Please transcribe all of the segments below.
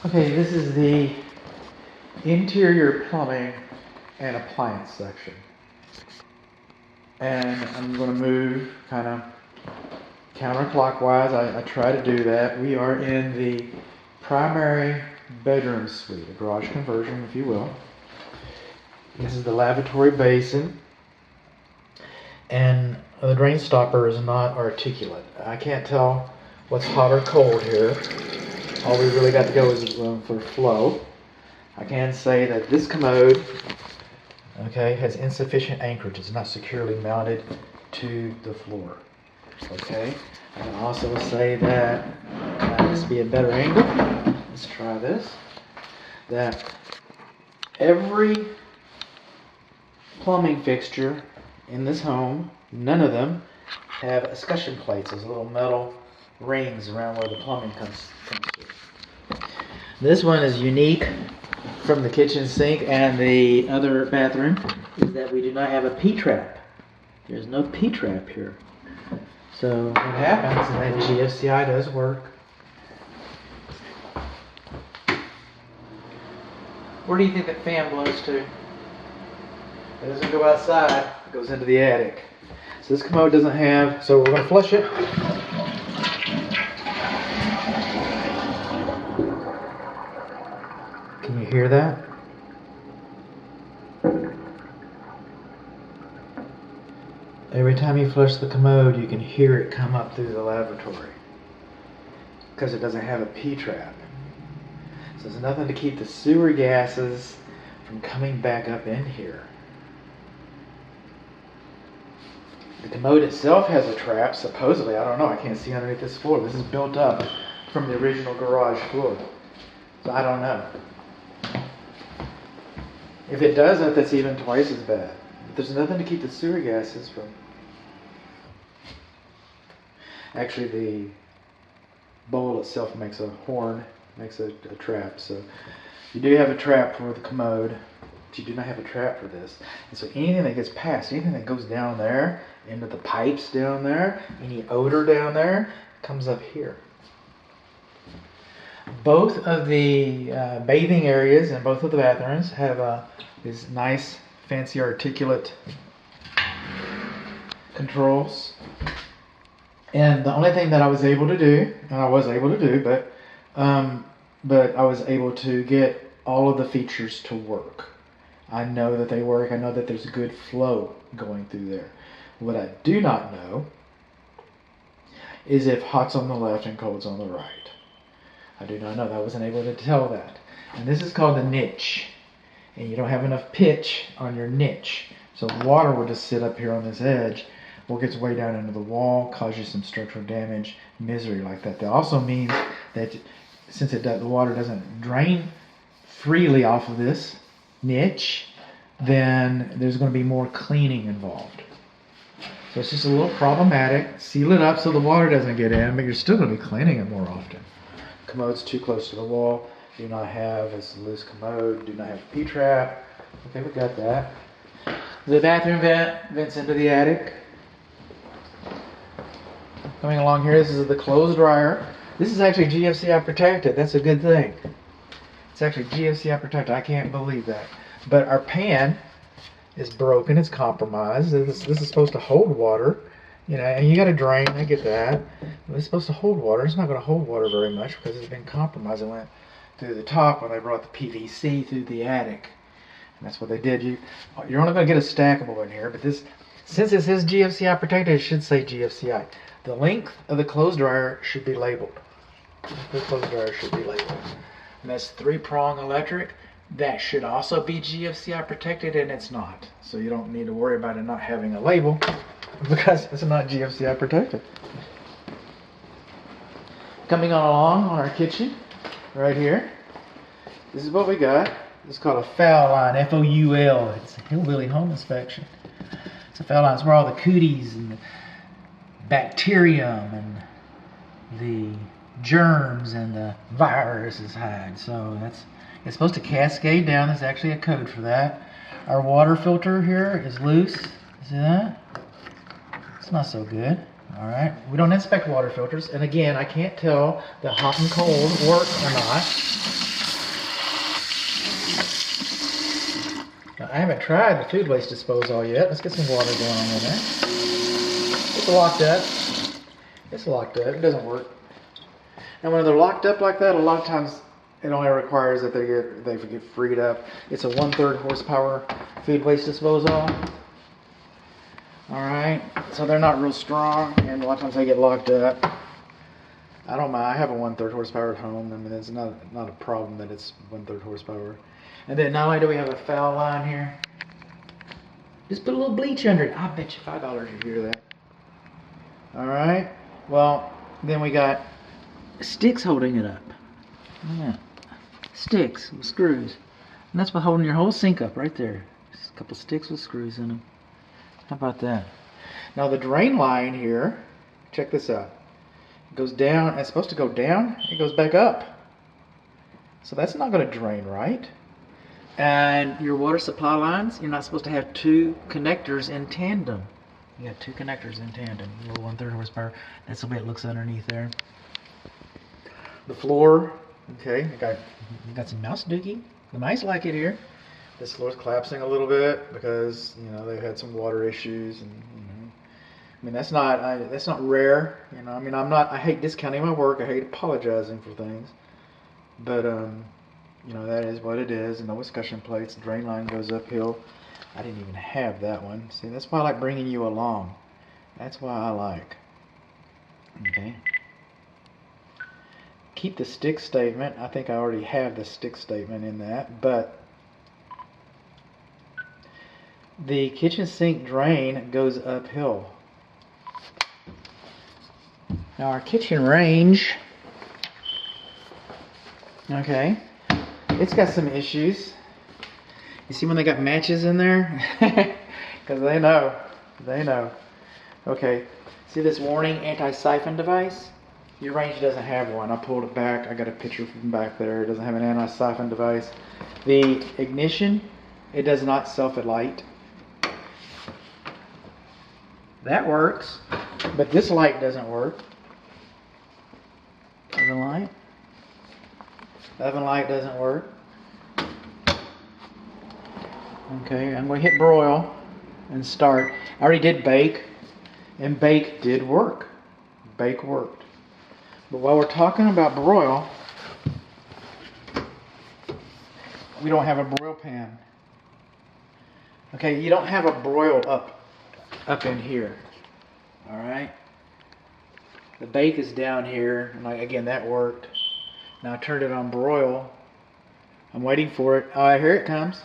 Okay, this is the interior plumbing and appliance section. And I'm going to move kind of counterclockwise. I try to do that. We are in the primary bedroom suite, a garage conversion, if you will. This is the lavatory basin. And the drain stopper is not articulate. I can't tell what's hot or cold here. All we really got to go is for flow. I can say that this commode, okay, has insufficient anchorage. It's not securely mounted to the floor. Okay. I can also say that this would be a better angle. Let's try this. That every plumbing fixture in this home, none of them have escutcheon plates, those little metal rings around where the plumbing comes through. This one is unique from the kitchen sink and the other bathroom, is that we do not have a P-trap. There's no P-trap here. So what happens is that GFCI does work. Where do you think that fan blows to? It doesn't go outside, it goes into the attic. So this commode doesn't have, so we're going to flush it. Can you hear that? Every time you flush the commode, you can hear it come up through the lavatory because it doesn't have a P-trap. So there's nothing to keep the sewer gases from coming back up in here. The commode itself has a trap, supposedly. I don't know. I can't see underneath this floor. This is built up from the original garage floor. So I don't know. If it doesn't, that's even twice as bad. But there's nothing to keep the sewer gases from. Actually, the bowl itself makes a horn, makes a trap. So you do have a trap for the commode, but you do not have a trap for this. And so anything that gets past, anything that goes down there, into the pipes down there, any odor down there, comes up here. Both of the bathing areas and both of the bathrooms have these nice, fancy, articulate controls. And the only thing that I was able to do, but I was able to get all of the features to work. I know that they work. I know that there's good flow going through there. What I do not know is if hot's on the left and cold's on the right. I do not know. I wasn't able to tell that. And this is called a niche. And you don't have enough pitch on your niche. So water will just sit up here on this edge, or gets way down into the wall, cause you some structural damage, misery like that. That also means that since the water doesn't drain freely off of this niche, then there's going to be more cleaning involved. So it's just a little problematic. Seal it up so the water doesn't get in, but you're still going to be cleaning it more often. Commode's too close to the wall. Do not have a loose commode. Do not have a P-trap. Okay, we got that. The bathroom vents into the attic. Coming along here, this is the clothes dryer. This is actually GFCI protected. That's a good thing. It's actually GFCI protected. I can't believe that. But our pan is broken. It's compromised. This is supposed to hold water. You know, and you got to drain. I get that. But it's supposed to hold water. It's not going to hold water very much because it's been compromised. It went through the top when they brought the PVC through the attic. And that's what they did. You're only going to get a stackable in here. But this, since it says GFCI protected, it should say GFCI. The length of the clothes dryer should be labeled. The clothes dryer should be labeled. And that's 3-prong electric. That should also be GFCI protected, and it's not. So you don't need to worry about it not having a label because it's not GFCI protected. Coming on along on our kitchen, right here. This is what we got. This is called a foul line, F-O-U-L. It's a hillbilly home inspection. It's a foul line. It's where all the cooties and the bacterium and the germs and the viruses hide. So it's supposed to cascade down. There's actually a code for that. Our water filter here is loose. See that? It's not so good. All right. We don't inspect water filters. And again, I can't tell the hot and cold work or not. I haven't tried the food waste disposal yet. Let's get some water going on in there. It's locked up. It's locked up. It doesn't work. And when they're locked up like that, a lot of times it only requires that they get freed up. It's a 1/3 horsepower food waste disposal. Alright, so they're not real strong, and a lot of times they get locked up. I don't mind. I have a 1/3 horsepower at home. I mean, it's not a problem that it's 1/3 horsepower. And then not only do we have a foul line here, just put a little bleach under it. I bet you $5 you hear that. Alright, well, then we got sticks holding it up. Yeah. Sticks with screws. And that's what's holding your whole sink up right there. Just a couple sticks with screws in them. How about that? Now the drain line here, check this out. It goes down, it's supposed to go down, it goes back up. So that's not going to drain right. And your water supply lines, you're not supposed to have two connectors in tandem. You got two connectors in tandem. A little 1/3 horsepower. That's the way it looks underneath there. The floor, okay, you got some mouse dookie. The mice like it here. This floor's collapsing a little bit because they've had some water issues, and I mean that's not rare. I mean I hate discounting my work. I hate apologizing for things, but that is what it is. And no escutcheon plates. Drain line goes uphill. I didn't even have that one. See, that's why I like bringing you along. That's why I like. Okay. Keep the stick statement. I think I already have the stick statement in that, but the kitchen sink drain goes uphill. Now our kitchen range, okay, it's got some issues. You see when they got matches in there? Because they know. Okay, see this warning anti-siphon device? Your range doesn't have one. I pulled it back. I got a picture from back there. It doesn't have an anti-siphon device. The ignition, it does not self-alight. That works, but this light doesn't work. Oven light. Oven light doesn't work. Okay, I'm going to hit broil and start. I already did bake, and bake did work. Bake worked. But while we're talking about broil, we don't have a broil pan. Okay, you don't have a broil up in here. All right. The bake is down here, and again that worked. Now I turned it on broil. I'm waiting for it. All right, here it comes.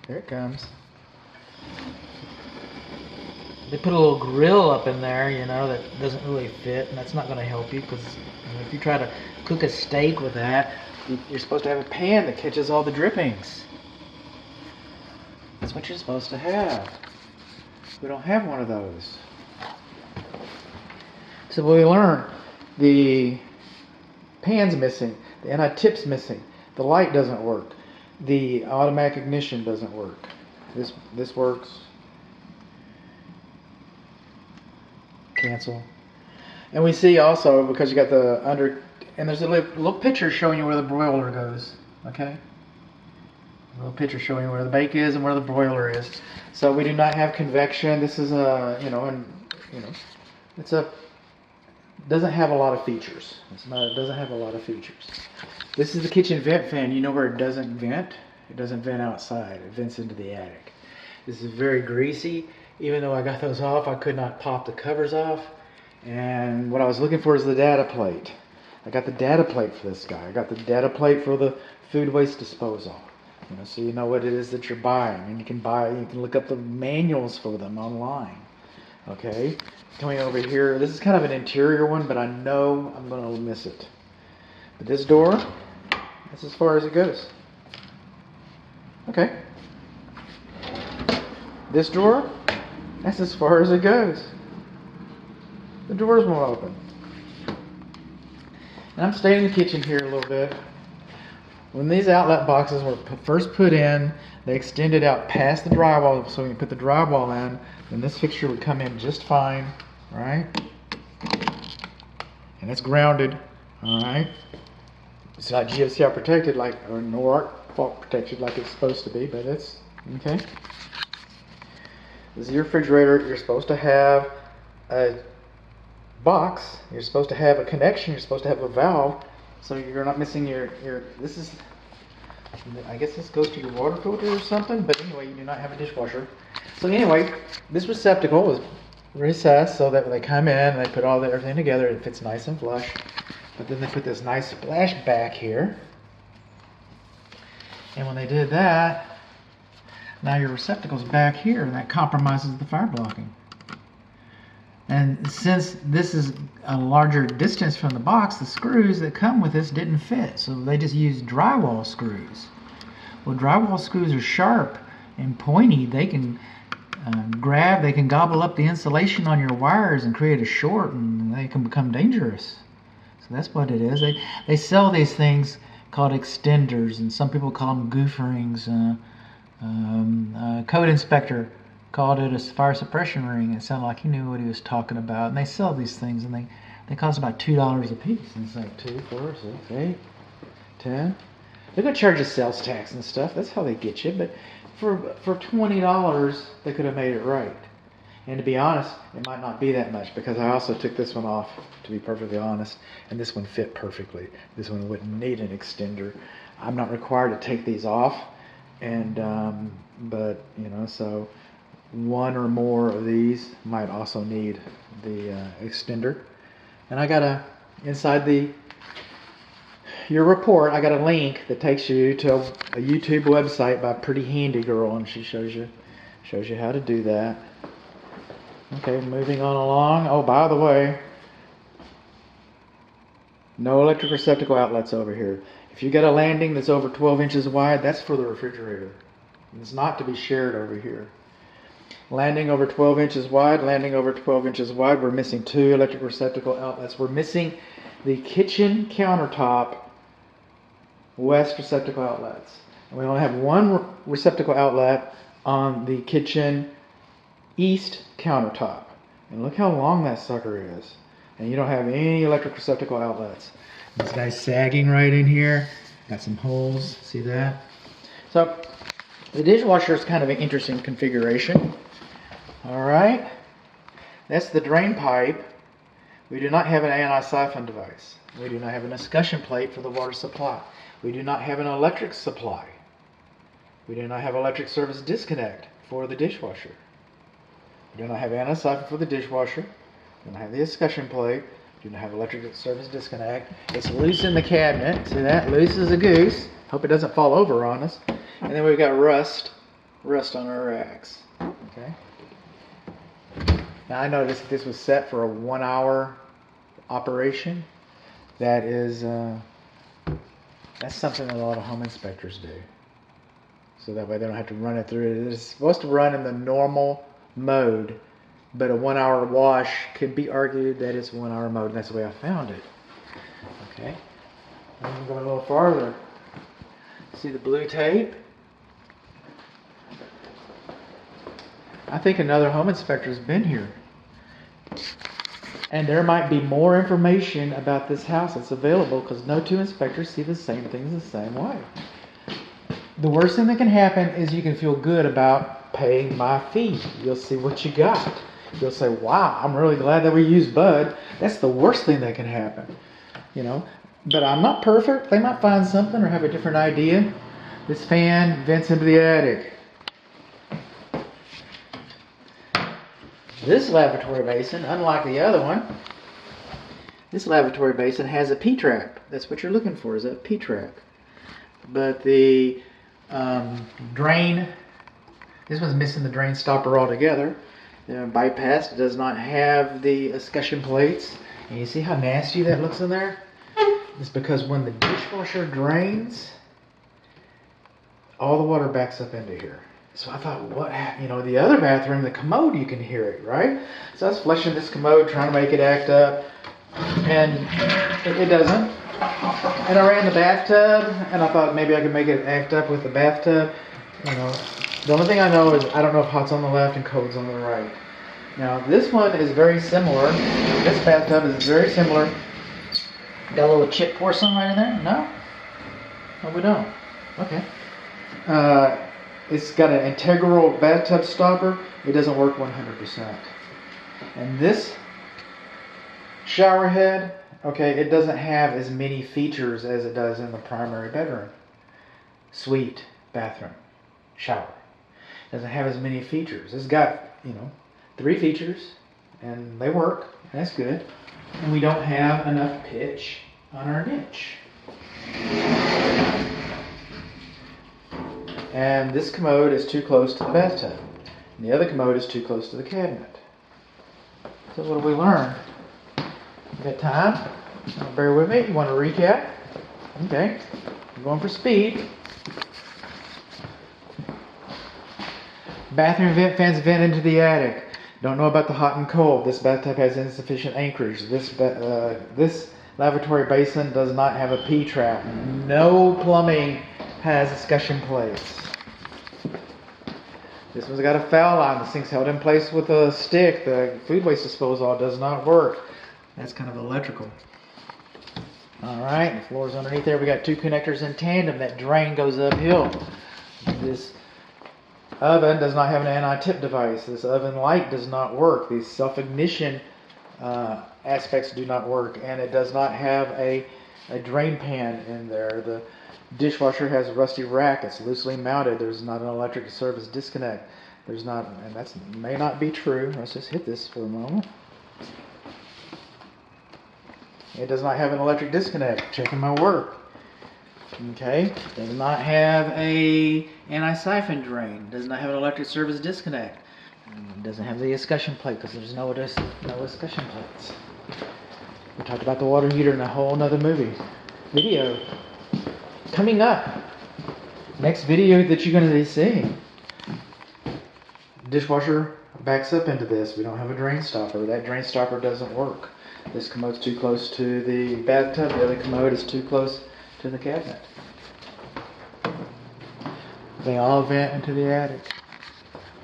Here it comes. They put a little grill up in there, that doesn't really fit, and that's not going to help you because if you try to cook a steak with that, you're supposed to have a pan that catches all the drippings. That's what you're supposed to have. We don't have one of those. So what we learned, the pan's missing, the anti-tip's missing, the light doesn't work, the automatic ignition doesn't work. This works. Cancel. And we see also, because you got the under, and there's a little picture showing you where the broiler goes. Okay. A little picture showing you where the bake is and where the broiler is. So we do not have convection. This is doesn't have a lot of features. It doesn't have a lot of features. This is the kitchen vent fan. You know where it doesn't vent? It doesn't vent outside. It vents into the attic. This is very greasy. Even though I got those off, I could not pop the covers off. And what I was looking for is the data plate. I got the data plate for this guy. I got the data plate for the food waste disposal. So you know what it is that you're buying, and you can look up the manuals for them online. Okay, coming over here, this is kind of an interior one, but I know I'm going to miss it. But this door, that's as far as it goes. Okay. This door, that's as far as it goes. The doors won't open. And I'm staying in the kitchen here a little bit. When these outlet boxes were first put in, they extended out past the drywall, so when you put the drywall in, then this fixture would come in just fine, right? And it's grounded, all right? It's not GFCI protected like or fault protection like it's supposed to be, but it's okay. This is your refrigerator. You're supposed to have a box. You're supposed to have a connection. You're supposed to have a valve, so you're not missing your. This is. I guess this goes to your water filter or something. But anyway, you do not have a dishwasher. So anyway, this receptacle is recessed so that when they come in and they put all everything together, it fits nice and flush. But then they put this nice splash back here. And when they did that, now your receptacle's back here, and that compromises the fire blocking. And since this is a larger distance from the box, the screws that come with this didn't fit. So they just used drywall screws. Well, drywall screws are sharp and pointy. They can they can gobble up the insulation on your wires and create a short, and they can become dangerous. So that's what it is. They sell these things called extenders, and some people call them goof rings. Code inspector called it a fire suppression ring. It sounded like he knew what he was talking about. And they sell these things, and they cost about $2 a piece. And it's like 2, 4, 6, 8, 10. They're gonna charge you sales tax and stuff. That's how they get you. But for $20, they could have made it right. And to be honest, it might not be that much, because I also took this one off, to be perfectly honest, and this one fit perfectly. This one wouldn't need an extender. I'm not required to take these off, and but you know, so one or more of these might also need the extender. And I got inside your report, I got a link that takes you to a YouTube website by Pretty Handy Girl, and she shows you how to do that. Okay, moving on along. Oh, by the way, no electric receptacle outlets over here. If you got a landing that's over 12 inches wide, that's for the refrigerator. It's not to be shared over here. Landing over 12 inches wide, landing over 12 inches wide, we're missing 2 electric receptacle outlets. We're missing the kitchen countertop west receptacle outlets. And we only have 1 receptacle outlet on the kitchen east countertop. And look how long that sucker is. And you don't have any electric receptacle outlets. This guy's sagging right in here. Got some holes. See that? So the dishwasher is kind of an interesting configuration. Alright. That's the drain pipe. We do not have an anti-siphon device. We do not have an escutcheon plate for the water supply. We do not have an electric supply. We do not have electric service disconnect for the dishwasher. We do not have anti-siphon for the dishwasher. We don't have the escutcheon plate. We do not have electric service disconnect. It's loose in the cabinet. See that? Loose as a goose. Hope it doesn't fall over on us. And then we've got rust on our racks. Okay. Now I noticed this was set for a 1-hour operation. That is, that's something a lot of home inspectors do. So that way they don't have to run it through. It's supposed to run in the normal mode, but a 1-hour wash could be argued that it's 1-hour mode, and that's the way I found it. Okay. I'm going a little farther. See the blue tape? I think another home inspector has been here. And there might be more information about this house that's available, because no 2 inspectors see the same things the same way. The worst thing that can happen is you can feel good about paying my fee. You'll see what you got. You'll say, wow, I'm really glad that we used Bud. That's the worst thing that can happen. You know, but I'm not perfect. They might find something or have a different idea. This fan vents into the attic. This lavatory basin, unlike the other one, this lavatory basin has a P-trap. That's what you're looking for, is a P-trap. But the drain, this one's missing the drain stopper altogether. The bypass does not have the escutcheon plates. And you see how nasty that looks in there? It's because when the dishwasher drains, all the water backs up into here. So I thought, what happened? You know, the other bathroom, the commode, you can hear it, right? So I was flushing this commode, trying to make it act up, and it doesn't. And I ran the bathtub, and I thought maybe I could make it act up with the bathtub. You know, the only thing I know is I don't know if hot's on the left and cold's on the right. Now this one is very similar. This bathtub is very similar. Got a little chip porcelain right in there? No? No, we don't. Okay. It's got an integral bathtub stopper. It doesn't work 100%. And this shower head, okay, it doesn't have as many features as it does in the primary bedroom. Suite, bathroom, shower. It doesn't have as many features. It's got, 3 features, and they work. That's good. And we don't have enough pitch on our niche. And this commode is too close to the bathtub. And the other commode is too close to the cabinet. So what have we learned? You got time? Bear with me. You want to recap? Okay. I'm going for speed. Bathroom vent fans vent into the attic. Don't know about the hot and cold. This bathtub has insufficient anchorage. This lavatory basin does not have a P-trap. No plumbing has escutcheon plates. This one's got a foul line. The sink's held in place with a stick. The food waste disposal does not work. That's kind of electrical. Alright, the floor's underneath there. We got 2 connectors in tandem. That drain goes uphill. This oven does not have an anti-tip device. This oven light does not work. These self-ignition aspects do not work. And it does not have a drain pan in there. The dishwasher has a rusty rack. It's loosely mounted. There's not an electric service disconnect. There's not, and that may not be true. Let's just hit this for a moment. It does not have an electric disconnect. Checking my work. Okay. Does not have a anti-siphon drain. Does not have an electric service disconnect. It doesn't have the escutcheon plate because there's no escutcheon plates. We talked about the water heater in a whole nother video. Coming up, next video that you're going to be seeing. Dishwasher backs up into this. We don't have a drain stopper. That drain stopper doesn't work. This commode's too close to the bathtub. The other commode is too close to the cabinet. They all vent into the attic.